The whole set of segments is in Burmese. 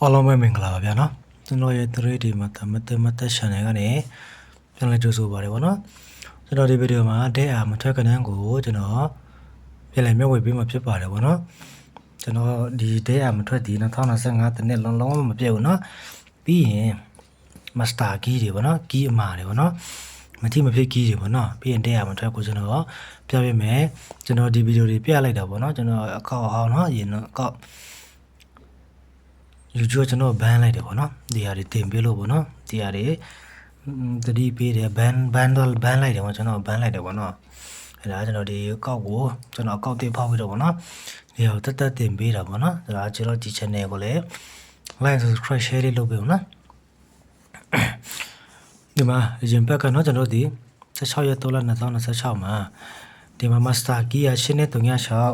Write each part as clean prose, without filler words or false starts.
အားလုံးပဲမင်္ဂလာပါဗျာနော်ကျွန်တော်ရဲ့ 3D မှာမတ် channel ကနေပြန်လည်ကြိုဆိုပါရစေနော်ကျွန်တော်ဒီဗီဒီယိုမှာတဲ့အားမထွက်ကနန်းကိုကျွန်တော်ပြန်လည်မျှဝေပေးမှာဖြစ်ပါတယ်ဗောနော်ကျွန်တော်ဒီတဲ့အားမထွက်ဒီ2025တနစ်လုံးမပြည့်ဘူးနော်ပြီးရင် master key တွေဗောနော် key အမှားတွေဗောနော်မတိမဖြစ် key တွေဗောနော်ပြီးရင်တဲ့အားမထွက်ကိုကျွန်တော်ပြပေးမယ်ကျွန်တော်ဒီဗီဒီယိုတွေပြလိုက်တာဗောနော်ကျွန်တော်အကောက်ဟောင်းနော်ရင်တော့အကောက်YouTube ကျွန်တော်ဘန်လိုက်တယ်ပေါ့နော်ဒီဟာတွေတင်ပေးလို့ပေါ့နော်ဒီဟာတွေတတိပေးတယ်ဘန်လိုက်တယ်ပေါ့ကျွန်တော်ဘန်လိုက်တယ်ပေါ့နော်အဲဒါကျွန်တော်ဒီအကောက်ကိုကျွန်တော်အကောက်တိဖောက်ပြီးတော့ပေါ့နော်ဒီဟာတက်တင်ပေးတာပေါ့နော်ဒါကျွန်တော်ဒီ channel ကိုလည်း like subscribe share လေးလုပ်ပေးဦးနော်ဒီမှာအရင်ဘက်ကနော်ကျွန်တော်ဒီ16ရက်3လ2026မှာဒီမှာ master key ရရှင်းနေ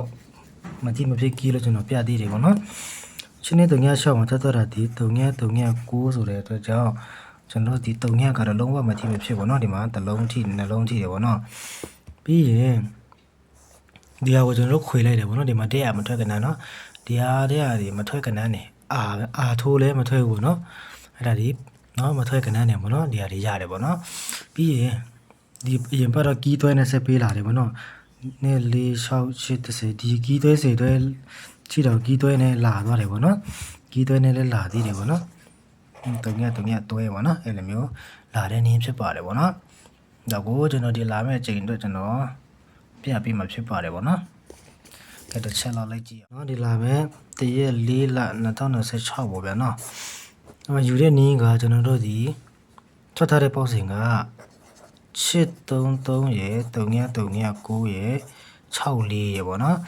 306မတိမဖြစ် key လို့ကျွန်တော်ပြသေးတယ်ပေါ့နော်ရှင်းနေ306မှာတက်တော့တာဒီ339ဆိုတဲ့အတွက်ကြောင့်ကျွန်တော်ဒီ300ကတော့လုံးဝမထိမဖြစ်ပေါ့နော်ဒီမှာတစ်လုံးထိနှလုံးထိတယ်ပေါ့နော်ပြီးရင်ဒီဟာကိုကျွန်တော်ခွေလိုက်တယ်ပေါ့နော်ဒီမှာတဲ့ရမထွက်ကနန်းနော်ဒီဟာတဲ့ရဒီမထွက်ကနန်းနေအာထိုးလဲမထွက်ဘူးနော်အဲ့ဒါဒီနော်မထွက်ကနန်းနေပေါ့နော်ဒီဟာတွေရတယ်ပေါ့နော်ပြီးရင်ဒီအရင်ဘက်တော့ကီးသွဲနဲ့ဆက်ပေးလာတယ်ပေါ့နော်နေ4 6 8 10ဒီကီးသွဲစေသွဲချီတော့ကီးသွဲနဲ့လာသွားတယ်ပေါ့နော်ကီးသွဲနဲ့လည်းလာသေးတယ်ပေါ့နော်တုံညတွဲပေါ့နော်အဲ့လိုမျိုးလာတဲ့နည်းဖြစ်ပါတယ်ပေါ့နော်ဒါကိုကျွန်တော်ဒီလာမဲ့အချိန်အတွက်ကျွန်တော်ပြပေးမှာဖြစ်ပါတယ်ပေါ့နော်အဲ့တော့ချက်လောက်လိုက်ကြည့်အောင်နော်ဒီလာမဲ့တရက်4လ2026ပေါ့ဗျာနော်အဲ့မှာယူတဲ့နည်းကကျွန်တော်တို့ဒီထွက်ထားတဲ့ပေါ့စင်က833ရယ်339ရယ်64ရယ်ပေါ့နော်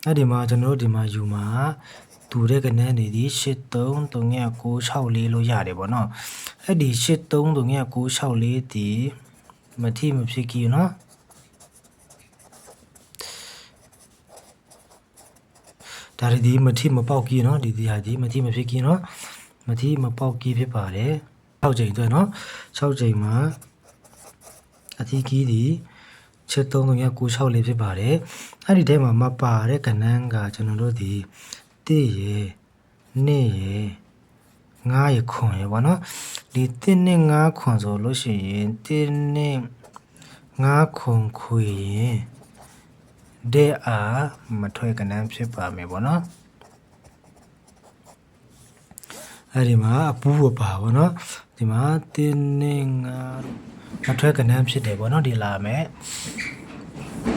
အဲ့ဒီမှာကျွန်တော်တို့ဒီမှာယူမှာတူတဲ့ကနေနေဒီ8339664လို့ရတယ်ပေါ့နော်အဲ့ဒီ8339664ဒီမထိမဖြစ်ကြီးနော်ဒါဒီမထိမပေါက်ကြီးနော်ဒီဟာဒီမထိမဖြစ်ကြီးနော်မထိမပေါက်ကြီးဖြစ်ပါတယ်6ချိန်တွဲနော်6ချိန်မှာအထီးကြီးဒီ83396လေးဖြစ်ပါတယ်အဲ့ဒီထဲမှာမပါတဲ့ကဏ္ဍကကျွန်တော်တို့ဒီ1ရယ်2ရယ်9ရယ်ခွန်ရယ်ပေါ့နော်ဒီ1နဲ့9ခွန်ဆိုလို့ရှိရင်1နဲ့9ခွန်ခွေရင်တဲ့အားမထွဲကဏ္ဍဖြစ်ပါမယ်ပေါ့နော်အဲ့ဒီမှာအပူးပါပေါ့နော်ဒီမှာ1နဲ့9မထွဲကဏ္ဍဖြစ်တယ်ပေါ့နော်ဒီလာမယ်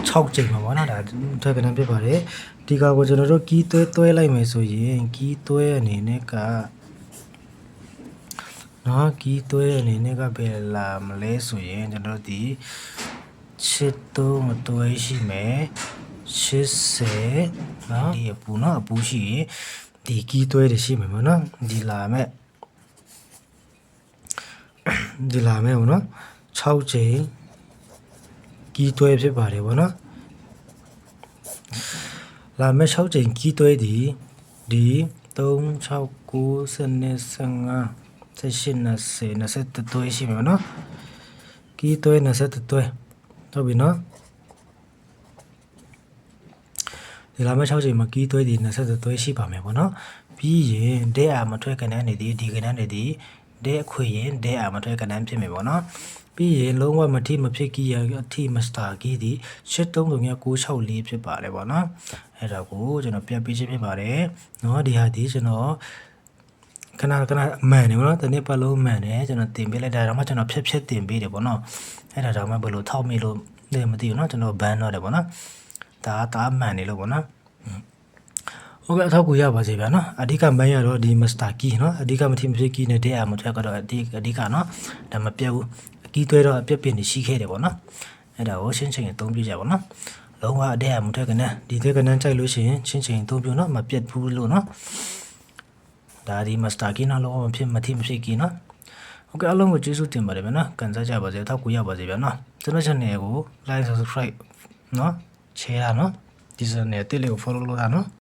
6ချိန်ပါပေါ့နော်ဒါထွဲကဏ္ဍဖြစ်ပါတယ်ဒီကကိုကျွန်တော်တို့ကီးသွဲလိုက်မယ်ဆိုရင်ကီးသွဲအနေနဲ့ကနော်ကီးသွဲအနေနဲ့ကဘယ်လာမလဲဆိုရင်ကျွန်တော်တို့ဒီ73သွဲရှိမယ်80နော်ဒီအပူနော်အပူရှိရင်ဒီကီးသွဲတွေရှိမယ်ပေါ့နော်ဒီလာမယ်ပေါ့နော်6ချိန်ကီးသွဲဖြစ်ပါတယ်ပေါ့နော်လာမဲ့6ချိန်ကီးသွဲဒီ3 6 9 15 18 20သွဲရှိမယ်နော်ကီးသွဲ20သွဲဟုတ်ပြီနော်ဒီလာမဲ့6ချိန်မှာကီးသွဲဒီ20သွဲရှိပါမယ်ပေါ့နော်ပြီးရင်တဲ့အားမထွဲကဏ္ဍနေဒီကဏ္ဍနေဒီတဲ့ခွေရင်တဲ့အားမထွဲကဏ္ဍဖြစ်မယ်ပေါ့နော်ပြီးရင်လုံးဝမထိမဖြစ်ကြီးရအထိမစတာကြီးဒီ8339664ဖြစ်ပါတယ်ပေါ့နော်အဲ့ဒါကိုကျွန်တော်ပြန်ပေးခြင်းဖြစ်ပါတယ်နော်ဒီဟာဒီကျွန်တော်ခဏမှန်နေပေါ့နော်တနေ့ပတ်လုံးမှန်တယ်ကျွန်တော်တင်ပေးလိုက်တာတော့မှကျွန်တော်ဖြတ်တင်ပေးတယ်ပေါ့နော်အဲ့ဒါတော့မှဘယ်လိုထောက်မိလို့လည်းမသိဘူးနော်ကျွန်တော်ဘန်တော့တယ်ပေါ့နော်ဒါမှန်နေလို့ပေါ့နော်ဟုတ်ကဲ့အထောက်ကူရပါစေဗျာနော်အဓိကမန်းရတော့ဒီ master key နော်အဓိကမထိမဖြစ် key နဲ့တဲ့အားမထွက်ကတော့အဓိကနော်ဒါမပြတ်ဘူးကီးသွဲတော့အပြက်ပြင်းနေရှိခဲ့တယ်ပေါ့နော်အဲ့ဒါကိုရှင်းချိန်အသုံးပြုကြပါနော်လုံးဝအတဲ့မထွက်ကနန်းဒီထွက်ကနန်းကြိုက်လို့ရှိရင်ရှင်းချိန်အသုံးပြုနော်မပြတ်ဘူးလို့နော်ဒါဒီ master key နော်လုံးဝမထိမဖြစ် key နော်ဟုတ်ကဲ့အားလုံးကိုကျေးဇူးတင်ပါတယ်ဗျာနော်ကန်စားကြပါစေအထောက်ကူရပါစေဗျာနော်ကျွန်တော် channel ကို like subscribe နော် share နော်ဒီ channel တိလေးကို follow လုပ်တာနော်